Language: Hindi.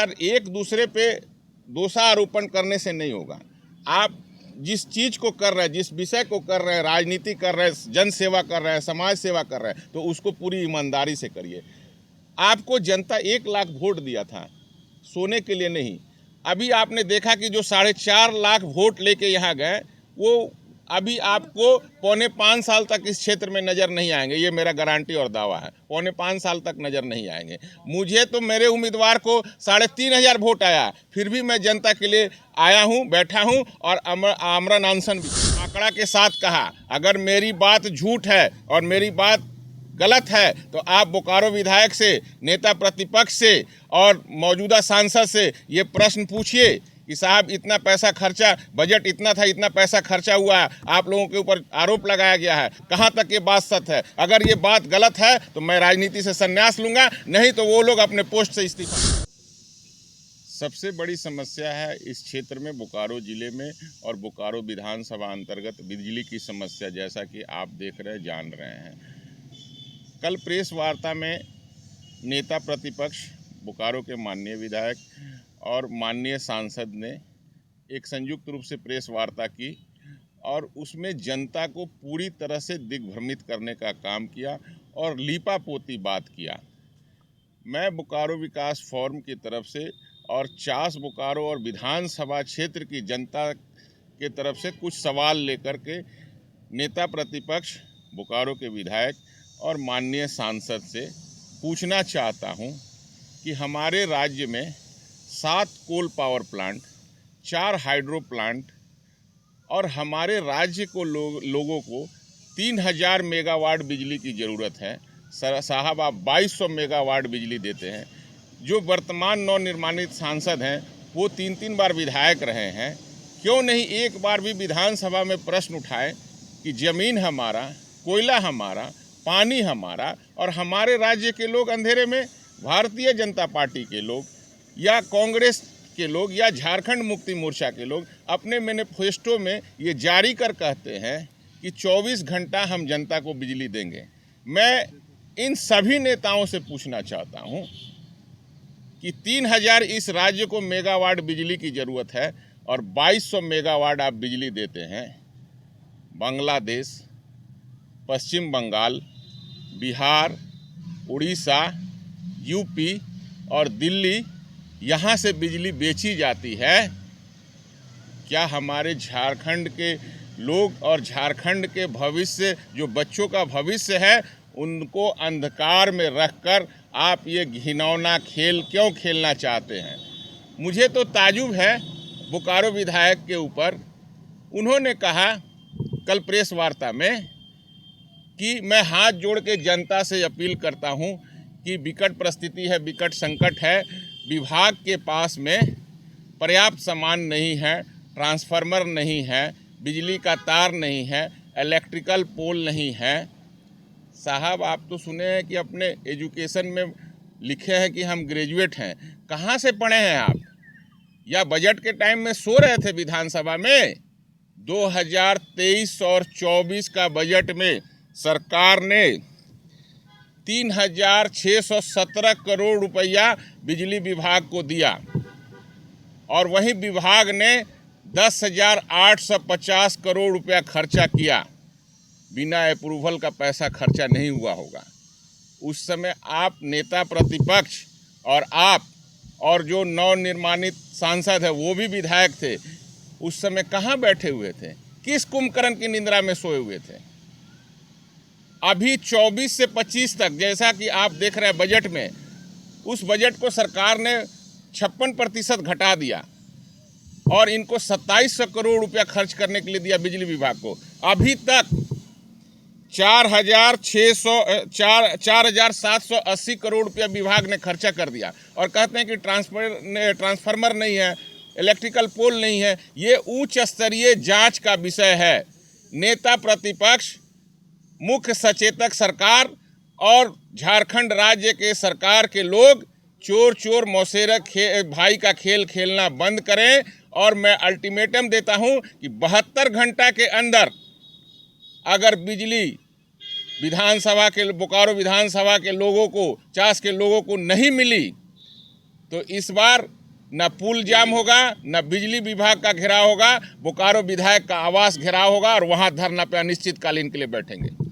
यार एक दूसरे पे दोषारोपण करने से नहीं होगा। आप जिस चीज़ को कर रहे हैं, जिस विषय को कर रहे हैं, राजनीति कर रहे हैं, जन सेवा कर रहे हैं, समाज सेवा कर रहे हैं, तो उसको पूरी ईमानदारी से करिए। आपको जनता 1 लाख वोट दिया था, सोने के लिए नहीं। अभी आपने देखा कि जो 4.5 लाख वोट लेके यहाँ गए, वो अभी आपको 4.25 साल तक इस क्षेत्र में नज़र नहीं आएंगे। ये मेरा गारंटी और दावा है, 4.25 साल तक नज़र नहीं आएंगे। मुझे तो मेरे उम्मीदवार को 3,500 वोट आया, फिर भी मैं जनता के लिए आया हूँ, बैठा हूँ और आमरण अनशन भी आंकड़ा के साथ कहा। अगर मेरी बात झूठ है और मेरी बात गलत है तो आप बोकारो विधायक से, नेता प्रतिपक्ष से और मौजूदा सांसद से ये प्रश्न पूछिए कि साहब इतना पैसा खर्चा, बजट इतना था, इतना पैसा खर्चा हुआ है, आप लोगों के ऊपर आरोप लगाया गया है, कहाँ तक ये बात सत्य है। अगर ये बात गलत है तो मैं राजनीति से संन्यास लूँगा, नहीं तो वो लोग अपने पोस्ट से इस्तीफा। सबसे बड़ी समस्या है इस क्षेत्र में, बोकारो ज़िले में और बोकारो विधानसभा अंतर्गत बिजली की समस्या, जैसा कि आप देख रहे हैं, जान रहे हैं। कल प्रेस वार्ता में नेता प्रतिपक्ष बोकारो के माननीय विधायक और माननीय सांसद ने एक संयुक्त रूप से प्रेस वार्ता की और उसमें जनता को पूरी तरह से दिग्भ्रमित करने का काम किया और लीपापोती बात किया। मैं बोकारो विकास फोरम की तरफ से और चास बोकारो और विधानसभा क्षेत्र की जनता के तरफ से कुछ सवाल लेकर के नेता प्रतिपक्ष, बोकारो के विधायक और माननीय सांसद से पूछना चाहता हूं कि हमारे राज्य में 7 coal power plant, 4 hydro plant और हमारे राज्य को लोगों को 3,000 मेगावाट बिजली की ज़रूरत है। साहब आप 2,200 मेगावाट बिजली देते हैं। जो वर्तमान नवनिर्वाचित सांसद हैं वो 3-3 बार विधायक रहे हैं, क्यों नहीं एक बार भी विधानसभा में प्रश्न उठाए कि ज़मीन हमारा, कोयला हमारा, पानी हमारा और हमारे राज्य के लोग अंधेरे में, भारतीय जनता पार्टी के लोग या कांग्रेस के लोग या झारखंड मुक्ति मोर्चा के लोग अपने मैनिफेस्टो में ये जारी कर कहते हैं कि 24 घंटा हम जनता को बिजली देंगे। मैं इन सभी नेताओं से पूछना चाहता हूं कि 3,000 इस राज्य को मेगावाट बिजली की ज़रूरत है और 2,200 मेगावाट आप बिजली देते हैं। बांग्लादेश, पश्चिम बंगाल, बिहार, उड़ीसा, यूपी और दिल्ली, यहाँ से बिजली बेची जाती है। क्या हमारे झारखंड के लोग और झारखंड के भविष्य, जो बच्चों का भविष्य है, उनको अंधकार में रखकर आप ये घिनौना खेल क्यों खेलना चाहते हैं? मुझे तो ताजुब है बोकारो विधायक के ऊपर। उन्होंने कहा कल प्रेस वार्ता में कि मैं हाथ जोड़ के जनता से अपील करता हूं कि विकट परिस्थिति है, विकट संकट है, विभाग के पास में पर्याप्त सामान नहीं है, ट्रांसफार्मर नहीं है, बिजली का तार नहीं है, इलेक्ट्रिकल पोल नहीं है। साहब आप तो सुने हैं कि अपने एजुकेशन में लिखे हैं कि हम ग्रेजुएट हैं, कहाँ से पढ़े हैं आप? या बजट के टाइम में सो रहे थे विधानसभा में? 2023 और 24 का बजट में सरकार ने 3,617 करोड़ रुपया बिजली विभाग को दिया और वही विभाग ने 10,850 करोड़ रुपया खर्चा किया। बिना अप्रूवल का पैसा खर्चा नहीं हुआ होगा। उस समय आप नेता प्रतिपक्ष और आप और जो नवनिर्वाचित सांसद है वो भी विधायक थे, उस समय कहाँ बैठे हुए थे? किस कुंभकर्ण की निंद्रा में सोए हुए थे? अभी 24 से 25 तक, जैसा कि आप देख रहे हैं बजट में, उस बजट को सरकार ने 56% घटा दिया और इनको 2,700 करोड़ रुपया खर्च करने के लिए दिया बिजली विभाग को। अभी तक 4,780 करोड़ रुपया विभाग ने खर्चा कर दिया और कहते हैं कि ट्रांसफार्मर नहीं है, इलेक्ट्रिकल पोल नहीं है। ये उच्च स्तरीय जांच का विषय है। नेता प्रतिपक्ष, मुख्य सचेतक सरकार और झारखंड राज्य के सरकार के लोग चोर मौसेरा भाई का खेल खेलना बंद करें और मैं अल्टीमेटम देता हूं कि 72 घंटा के अंदर अगर बिजली विधानसभा के, बोकारो विधानसभा के लोगों को, चास के लोगों को नहीं मिली तो इस बार न पुल जाम होगा, न बिजली विभाग का घेराव होगा, बोकारो विधायक का आवास घेराव होगा और वहां धरना पे अनिश्चितकालीन के लिए बैठेंगे।